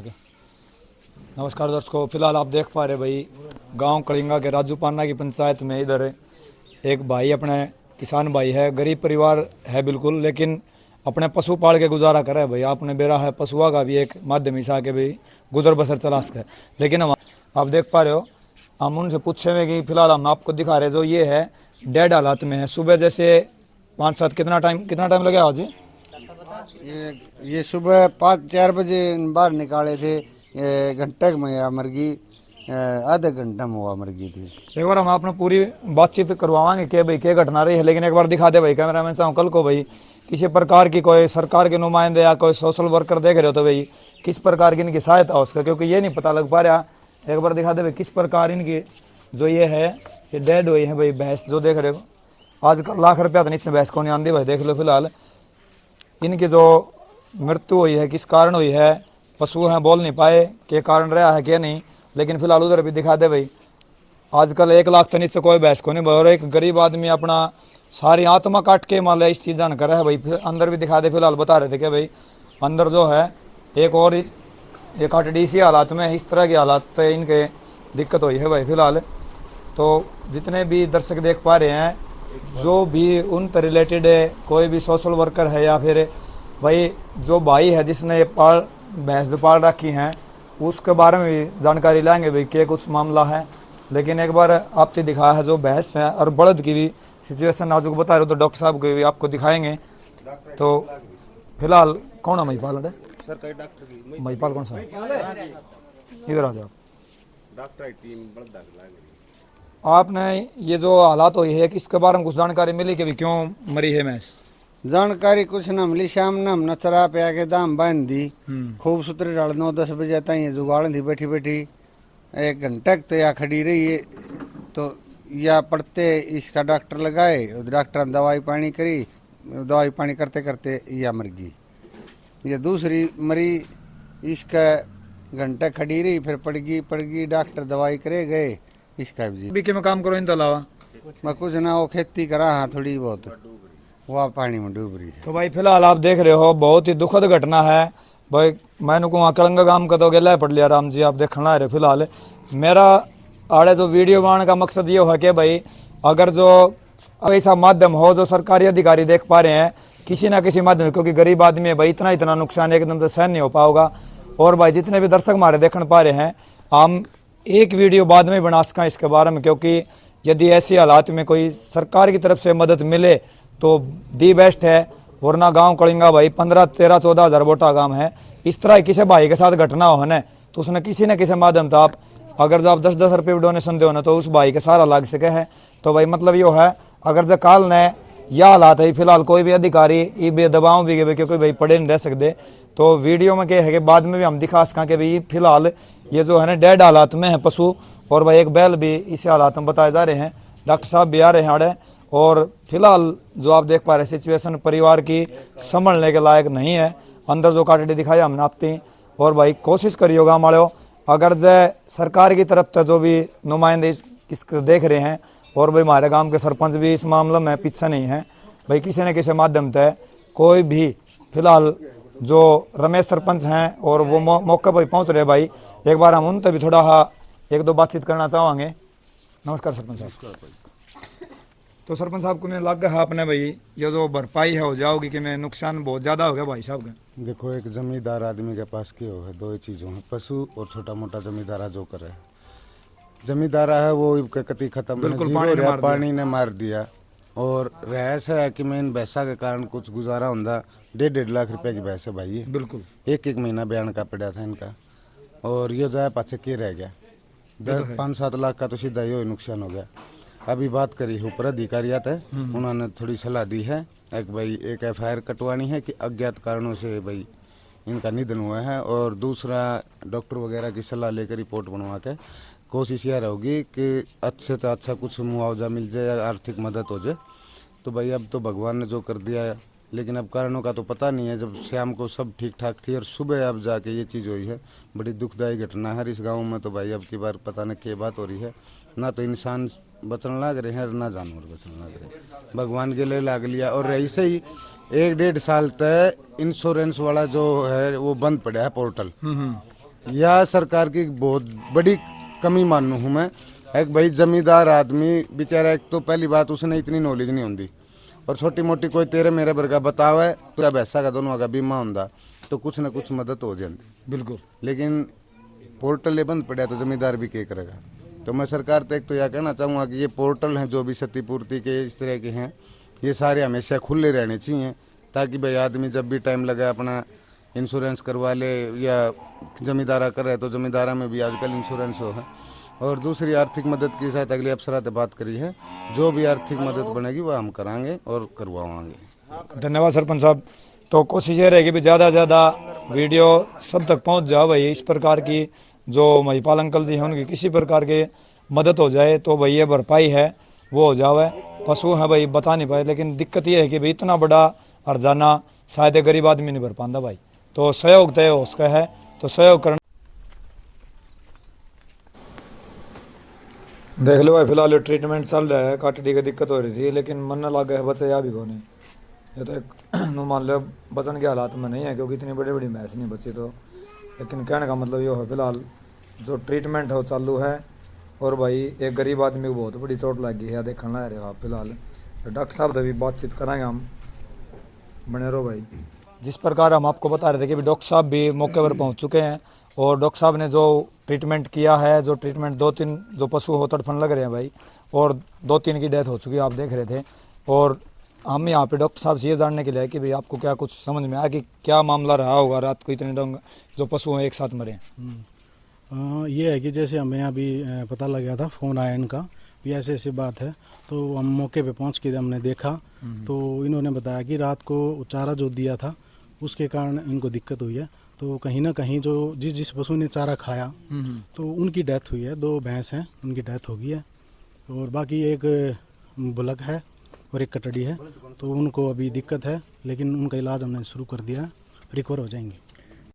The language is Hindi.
आगे। नमस्कार दर्शकों, फिलहाल आप देख पा रहे भाई गांव कलिंगा के राजू पान्ना की पंचायत में इधर एक भाई अपने किसान भाई है, गरीब परिवार है बिल्कुल, लेकिन अपने पशु पाल के गुजारा करे है भाई। आपने बेरा है पशुआ का भी एक माध्यम हिस्सा के भाई गुजर बसर चला सके। लेकिन हम आप देख पा रहे हो, हम उनसे पूछे हुए कि फिलहाल हम आपको दिखा रहे जो ये है डेड हालात में है। सुबह जैसे 5-7 कितना टाइम लगे आज? ये सुबह 5-4 बजे बाहर निकाले थे, घंटे में या मुर्गी आधे घंटा में हुआ मुर्गी थी। एक बार हम आपने पूरी बातचीत करवाएंगे कि भाई क्या घटना रही है, लेकिन एक बार दिखा दे भाई कैमरामैन साहब। कल को भाई किसी प्रकार की कोई सरकार के नुमाइंदे या कोई सोशल वर्कर देख रहे हो तो भाई किस प्रकार की इनकी सहायता हो उसका, क्योंकि ये नहीं पता लग पा रहा। एक बार दिखा दे भाई किस प्रकार इनकी जो ये है ये डेड हुई है भाई भैंस जो देख रहे हो। आजकल लाख रुपया तो नीचे भैंस को नहीं आती भाई, देख लो। फिलहाल इनकी जो मृत्यु हुई है किस कारण हुई है, पशु हैं बोल नहीं पाए के कारण रहा है क्या नहीं, लेकिन फिलहाल उधर भी दिखा दे भाई। आजकल 1 लाख तो नीचे कोई भैंस को नहीं भाई, और एक गरीब आदमी अपना सारी आत्मा काट के मान लिया इस चीज़ जान कर है भाई। फिर अंदर भी दिखा दे। फिलहाल बता रहे थे कि भाई अंदर जो है एक और एक आरटीडीसी हालात में इस तरह की हालात पे इनके दिक्कत हुई है भाई। फिलहाल तो जितने भी दर्शक देख पा रहे हैं, जो भी उनसे रिलेटेड है, कोई भी सोशल वर्कर है या फिर भाई जो भाई है जिसने पाल भैंस जो पाल रखी हैं उसके बारे में भी जानकारी लाएंगे भाई क्या कुछ मामला है। लेकिन एक बार आपने दिखाया है जो भैंस है और बड़द की भी सिचुएशन नाजुक बता रहे हो, तो डॉक्टर साहब को भी आपको दिखाएंगे। तो फिलहाल कौन है महिपाल है? सरकारी डॉक्टर की महिपाल कौन सा? इधर आ जाओ। डॉक्टर टीम बड़ा आपने ये जो हालात हुई है इसके बारे में कुछ जानकारी मिली कि भी क्यों मरी है भैंस? जानकारी कुछ न मिली। शाम न हम नचरा पे आके दाम बांध दी, खूब सूत्र डाल 9-10 बजे तक ये जुगाड़ थी बैठी बैठी 1 घंटे तक या खड़ी रही है। तो या पड़ते इसका डॉक्टर लगाए, डॉक्टर ने दवाई पानी करी, दवाई पानी करते करते या मर गई। ये दूसरी मरी इसका घंटा खड़ी रही, फिर पड़ गई डॉक्टर दवाई करे गए इसका भी। बीके में काम करो इन अलावा मैं कुछ ना वो खेती करा, हाँ थोड़ी बहुत वह पानी में डूब रही है। तो भाई फिलहाल आप देख रहे हो बहुत ही दुखद घटना है भाई। मैंने को कलंगा गांव का तो गला पड़ लिया राम जी, आप देखना रहे। फिलहाल मेरा आड़े जो वीडियो बनाने का मकसद ये है कि भाई अगर जो ऐसा माध्यम हो जो सरकारी अधिकारी देख पा रहे हैं किसी ना किसी माध्यम, क्योंकि गरीब आदमी है भाई, इतना नुकसान एकदम से सहन नहीं हो पाओगा। और भाई जितने भी दर्शक हमारे देखने पा रहे हैं, हम एक वीडियो बाद में बना सकें इसके बारे में, क्योंकि यदि ऐसी हालात में कोई सरकार की तरफ से मदद मिले तो दी बेस्ट है। वरना गांव कलिंगा भाई 15-13-14 हज़ार वोटा गांव है। इस तरह किसी भाई के साथ घटना हो ना तो उसने किसी न किसी माध्यम से आप अगर जो आप 10-10 रुपये डोनेशन दो ना तो उस भाई का सारा लाग सके है। तो भाई मतलब यो है अगर जो काल ने यह हालात है फिलहाल कोई भी अधिकारी ये बेदबाव भी गए क्योंकि भाई पढ़े नहीं रह सकते, तो वीडियो में क्या है कि बाद में भी हम दिखा सकें कि भाई फिलहाल ये जो है ना डेड हालात में है पशु, और भाई एक बैल भी इस हालात में बताए जा रहे हैं। डॉक्टर साहब भी आ रहे हैं आड़े, और फिलहाल जो आप देख पा रहे सिचुएशन परिवार की संभलने के लायक नहीं है। अंदर जो काटे दिखाया हमने आपती, और भाई कोशिश करिएगा हमारे अगर जय सरकार की तरफ से जो भी नुमाइंदे इसको देख रहे हैं, और भाई हमारे गांव के सरपंच भी इस मामले में पीछे नहीं है भाई, किसी न किसी माध्यम से कोई भी फिलहाल जो रमेश सरपंच हैं और वो मौके पर पहुंच रहे भाई, एक बार हम उनसे भी थोड़ा 1-2 बातचीत करना चाहेंगे। नमस्कार सरपंच साहब। तो सरपंच साहब को लग है आपने भाई ये जो भरपाई है हो जाओगी कि मैं नुकसान बहुत ज़्यादा हो गया भाई साहब का? देखो, एक जमींदार आदमी के पास क्या हो है, 2 ही चीज़ों है, पशु और छोटा मोटा जमींदारा जो करे। जमींदारा है वो कति खत्म, बिल्कुल पानी ने मार दिया। और रहस है कि मैं इन भैंसा के कारण कुछ गुजारा होता, 1.5 लाख रुपए की भैंस है भाई। बिल्कुल 1 महीना बयान का पड़ा था इनका, और ये जो है पाछे के रह गया 5-7 लाख का, तो सीधा ये नुकसान हो गया। अभी बात करी ऊपर अधिकारियात है, उन्होंने थोड़ी सलाह दी है एक FIR कटवानी है कि अज्ञात कारणों से भाई इनका निधन हुआ है, और दूसरा डॉक्टर वगैरह की सलाह लेकर रिपोर्ट बनवा के कोशिश यह रहेगी कि अच्छे से अच्छा कुछ मुआवजा मिल जाए या आर्थिक मदद हो जाए। तो भाई अब तो भगवान ने जो कर दिया है, लेकिन अब कारणों का तो पता नहीं है। जब शाम को सब ठीक ठाक थी और सुबह अब जाके ये चीज़ हुई है, बड़ी दुखदायी घटना है इस गांव में। तो भाई अब की बार पता नहीं क्या बात हो रही है, ना तो इंसान बचन लग रहे हैं ना जानवर बचन लग रहे, भगवान के लिए लाग लिया। और ऐसे ही 1-1.5 साल तक इंश्योरेंस वाला जो है वो बंद पड़ा है पोर्टल, यह सरकार की बहुत बड़ी कमी मानू हूँ मैं। एक भाई जमींदार आदमी बेचारा, एक तो पहली बात उसने इतनी नॉलेज नहीं होती, और छोटी मोटी कोई तेरे मेरे वर्गा बतावे तो जब ऐसा का दोनों का बीमा होंदा तो कुछ न कुछ मदद हो जाती। बिल्कुल। लेकिन पोर्टल ये बंद पड़ा तो जमींदार भी क्या करेगा। तो मैं सरकार तक तो यह कहना चाहूँगा कि ये पोर्टल हैं जो भी क्षतिपूर्ति के इस तरह के हैं, ये सारे हमेशा खुले रहने चाहिए, ताकि भाई आदमी जब भी टाइम लगे अपना इंश्योरेंस करवा ले, या जमींदारा करे तो जमींदारा में भी आजकल इंश्योरेंस हो है। और दूसरी आर्थिक मदद की शायद अगले अफसरात से बात करी है, जो भी आर्थिक मदद बनेगी वह हम कराएंगे और करवाएंगे। धन्यवाद सरपंच साहब। तो कोशिश ये रहेगी भी ज़्यादा से ज़्यादा वीडियो सब तक पहुंच जाए भाई। इस प्रकार की जो महिपाल अंकल जी हैं उनकी किसी प्रकार की मदद हो जाए तो भाई ये भरपाई है वो हो जाए। पशु है भाई बता नहीं पाए, लेकिन दिक्कत ये है कि भाई इतना बड़ा हर्जाना शायद गरीब आदमी नहीं भर पाता भाई। तो सहयोग तय हो उसका है तो सहयोग करना। देख लो भाई, फिलहाल ट्रीटमेंट चल रहा है। काटड़ी की दिक्कत हो रही थी लेकिन मन लगा है बच्चे या भी को नहीं। ये तो एक मान लो बचन के हालात में नहीं है क्योंकि इतनी बड़ी बड़ी भैंस नहीं बची। तो लेकिन कहने का मतलब ये है फिलहाल जो ट्रीटमेंट है वो चालू है। और भाई एक गरीब आदमी को बहुत बड़ी चोट लगी है, देखने ला रहे हो आप। फिलहाल डॉक्टर साहब से भी बातचीत करेंगे हम, बने रहो भाई। जिस प्रकार हम आपको बता रहे थे कि डॉक्टर साहब भी मौके पर पहुंच चुके हैं और डॉक्टर साहब ने जो ट्रीटमेंट किया है, जो ट्रीटमेंट 2-3 जो पशु हो तड़फन लग रहे हैं भाई, और 2-3 की डेथ हो चुकी है आप देख रहे थे। और हम यहाँ पे डॉक्टर साहब से ये जानने के लिए कि भाई आपको क्या कुछ समझ में आया कि क्या मामला रहा होगा रात को इतने लोग जो पशु हैं एक साथ मरे। ये है कि जैसे हमें अभी पता लग गया था, फ़ोन आया इनका भी ऐसे ऐसी बात है, तो हम मौके पे पहुंच के हमने देखा तो इन्होंने बताया कि रात को चारा जो दिया था उसके कारण इनको दिक्कत हुई है। तो कहीं ना कहीं जो जिस पशु ने चारा खाया तो उनकी डेथ हुई है। 2 भैंस हैं उनकी डेथ हो गई है, और बाकी एक बुलक है और एक कटड़ी है। तो उनको अभी दिक्कत है लेकिन उनका इलाज हमने शुरू कर दिया है, रिकवर हो जाएंगे।